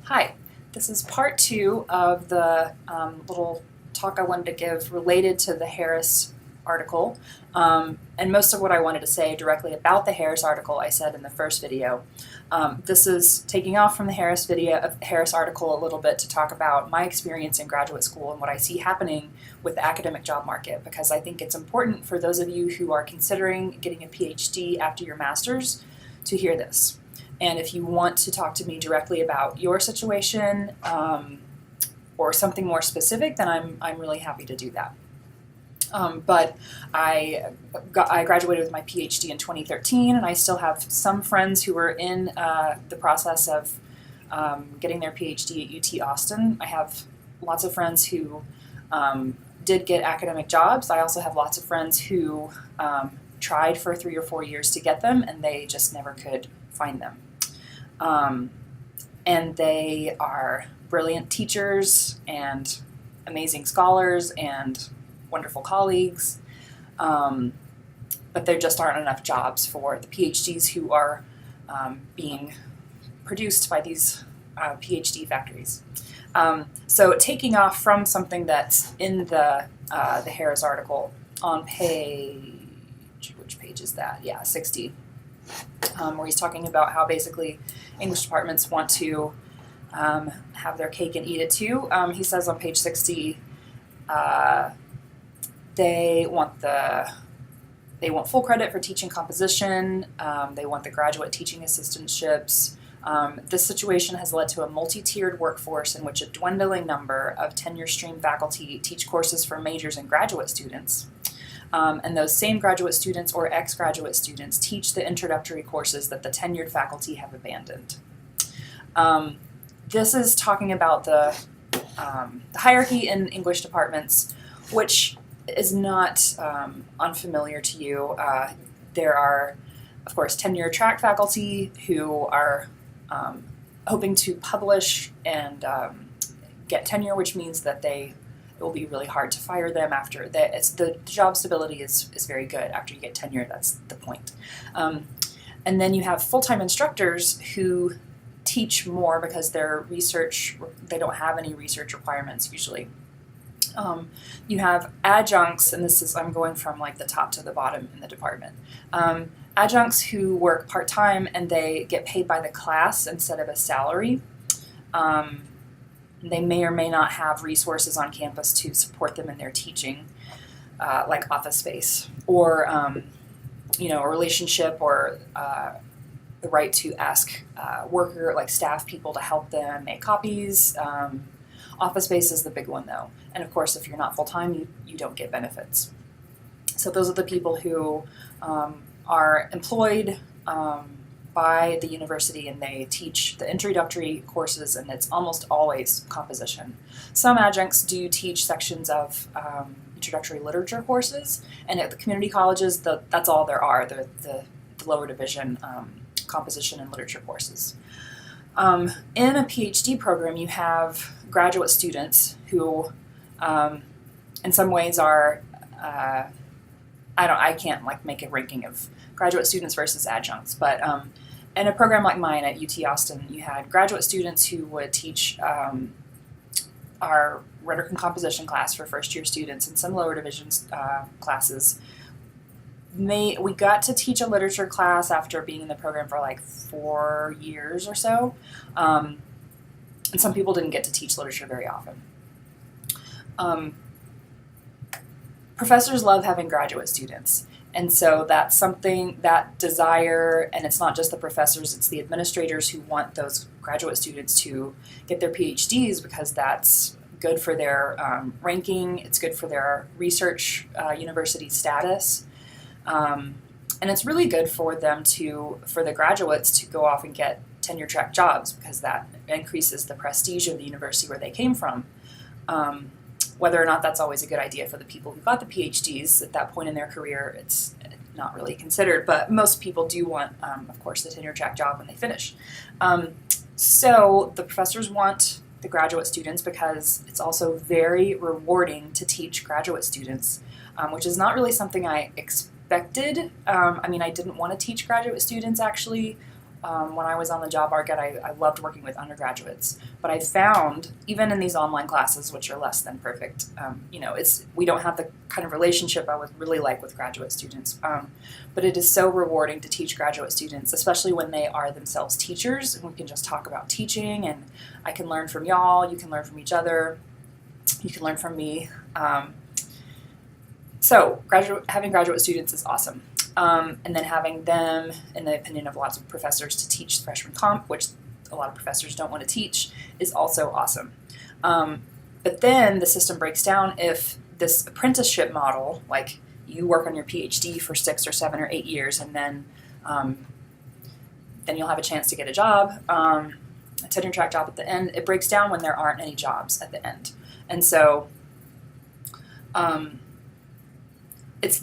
Hi, this is part two of the little talk I wanted to give related to the Harris article. And most of what I wanted to say directly about the Harris article I said in the first video. This is taking off from the Harris article a little bit to talk about my experience in graduate school and what I see happening with the academic job market, because I think it's important for those of you who are considering getting a PhD after your master's to hear this. And if you want to talk to me directly about your situation or something more specific, then I'm really happy to do that. But I graduated with my PhD in 2013, and I still have some friends who are in the process of getting their PhD at UT Austin. I have lots of friends who did get academic jobs. I also have lots of friends who tried for 3 or 4 years to get them, and they just never could find them. And they are brilliant teachers and amazing scholars and wonderful colleagues, but there just aren't enough jobs for the PhDs who are being produced by these PhD factories. So taking off from something that's in the Harris article on which page is that? Yeah, 60. Where he's talking about how basically English departments want to have their cake and eat it too. He says on page 60, they want full credit for teaching composition. They want the graduate teaching assistantships. This situation has led to a multi-tiered workforce in which a dwindling number of tenure stream faculty teach courses for majors and graduate students. And those same graduate students or ex-graduate students teach the introductory courses that the tenured faculty have abandoned. This is talking about the hierarchy in English departments, which is not unfamiliar to you. There are, of course, tenure-track faculty who are hoping to publish and get tenure, which means that it will be really hard to fire them after that. The job stability is very good after you get tenure. That's the point. And then you have full-time instructors who teach more because they don't have any research requirements usually. You have adjuncts, and I'm going from like the top to the bottom in the department. Adjuncts who work part-time and they get paid by the class instead of a salary. They may or may not have resources on campus to support them in their teaching, like office space or a relationship or the right to ask staff people to help them make copies. Office space is the big one though. And of course, if you're not full-time, you don't get benefits. So those are the people who are employed by the university, and they teach the introductory courses, and it's almost always composition. Some adjuncts do teach sections of introductory literature courses, and at the community colleges, that's all there are, the lower division composition and literature courses. In a PhD program, you have graduate students who, in some ways, are I can't make a ranking of graduate students versus adjuncts, but in a program like mine at UT Austin, you had graduate students who would teach our rhetoric and composition class for first-year students and some lower divisions classes. We got to teach a literature class after being in the program for like 4 years or so, and some people didn't get to teach literature very often. Professors love having graduate students, and so that's something, that desire, and it's not just the professors, it's the administrators who want those graduate students to get their PhDs because that's good for their ranking, it's good for their research university status. And it's really good for the graduates to go off and get tenure-track jobs because that increases the prestige of the university where they came from. Whether or not that's always a good idea for the people who got the PhDs at that point in their career, it's not really considered, but most people do want, of course, the tenure-track job when they finish. So the professors want the graduate students because it's also very rewarding to teach graduate students, which is not really something I expected. I didn't want to teach graduate students actually when I was on the job market, I loved working with undergraduates. But I found, even in these online classes, which are less than perfect, we don't have the kind of relationship I would really like with graduate students. But it is so rewarding to teach graduate students, especially when they are themselves teachers, and we can just talk about teaching, and I can learn from y'all, you can learn from each other, you can learn from me. So having graduate students is awesome. And then having them, in the opinion of lots of professors, to teach freshman comp, which a lot of professors don't want to teach, is also awesome. But then the system breaks down if this apprenticeship model, like you work on your PhD for 6 or 7 or 8 years, and then you'll have a chance to get a job, a tenure track job at the end. It breaks down when there aren't any jobs at the end. And so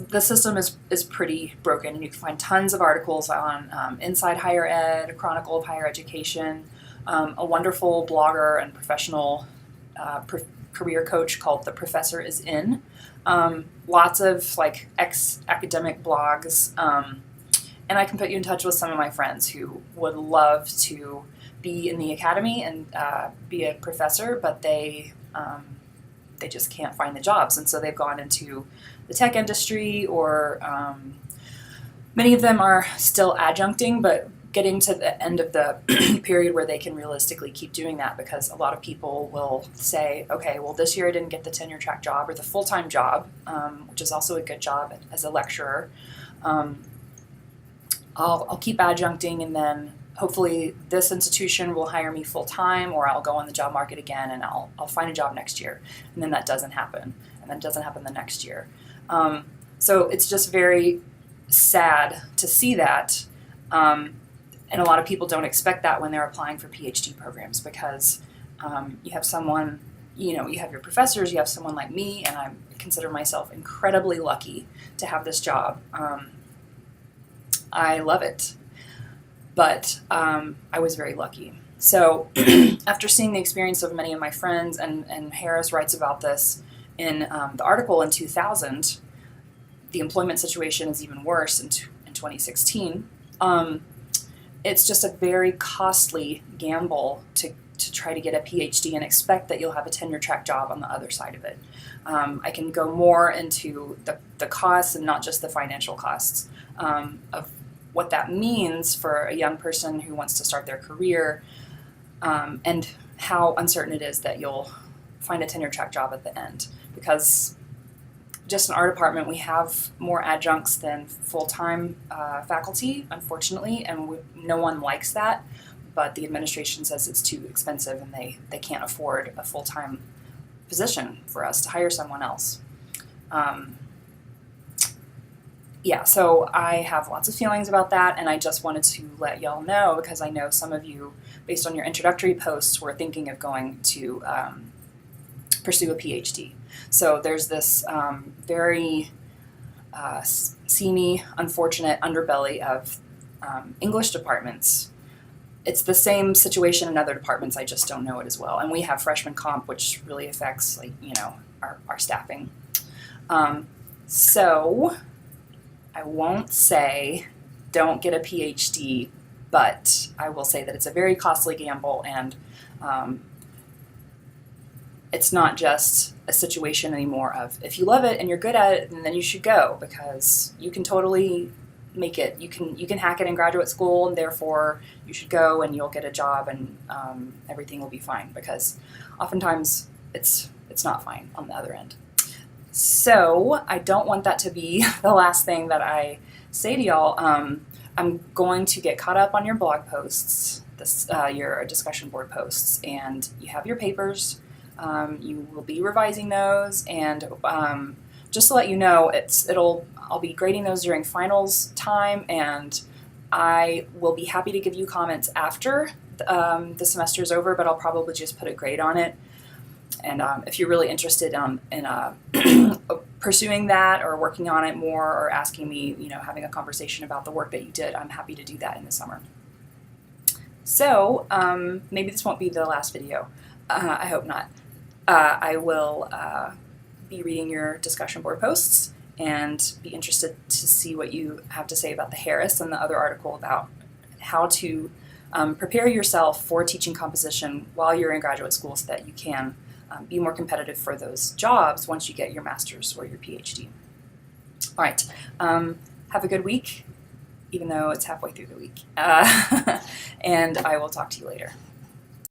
the system is pretty broken, and you can find tons of articles on Inside Higher Ed, a Chronicle of Higher Education, a wonderful blogger and professional career coach called The Professor Is In, lots of like ex-academic blogs, and I can put you in touch with some of my friends who would love to be in the academy and be a professor, but they just can't find the jobs, and so they've gone into the tech industry, or many of them are still adjuncting, but getting to the end of the period where they can realistically keep doing that, because a lot of people will say, okay, well, this year I didn't get the tenure track job or the full-time job, which is also a good job as a lecturer. I'll keep adjuncting, and then hopefully this institution will hire me full-time, or I'll go on the job market again and I'll find a job next year. And then that doesn't happen, and then it doesn't happen the next year. So it's just very sad to see that. And a lot of people don't expect that when they're applying for PhD programs, because you have someone, you have your professors, you have someone like me, and I consider myself incredibly lucky to have this job. I love it, but I was very lucky. So after seeing the experience of many of my friends, and Harris writes about this in the article in 2000, the employment situation is even worse in 2016. It's just a very costly gamble to try to get a PhD and expect that you'll have a tenure track job on the other side of it. I can go more into the costs, and not just the financial costs, of what that means for a young person who wants to start their career, and how uncertain it is that you'll find a tenure track job at the end. Because just in our department, we have more adjuncts than full-time faculty, unfortunately, and no one likes that, but the administration says it's too expensive, and they can't afford a full-time position for us to hire someone else. So I have lots of feelings about that, and I just wanted to let y'all know, because I know some of you, based on your introductory posts, were thinking of going to pursue a PhD. So there's this very seamy, unfortunate underbelly of English departments. It's the same situation in other departments, I just don't know it as well. And we have freshman comp, which really affects our staffing. So I won't say don't get a PhD, but I will say that it's a very costly gamble, and it's not just a situation anymore of if you love it and you're good at it, then you should go, because you can totally make it. You can hack it in graduate school, and therefore you should go and you'll get a job, and everything will be fine, because oftentimes it's not fine on the other end. So I don't want that to be the last thing that I say to y'all. I'm going to get caught up on your blog posts, your discussion board posts, and you have your papers. You will be revising those, and just to let you know, I'll be grading those during finals time, and I will be happy to give you comments after the semester is over, but I'll probably just put a grade on it. And if you're really interested in pursuing that, or working on it more, or asking me, having a conversation about the work that you did, I'm happy to do that in the summer. So maybe this won't be the last video. I hope not. I will be reading your discussion board posts and be interested to see what you have to say about the Harris and the other article about how to prepare yourself for teaching composition while you're in graduate school so that you can be more competitive for those jobs once you get your master's or your PhD. All right, have a good week, even though it's halfway through the week, and I will talk to you later.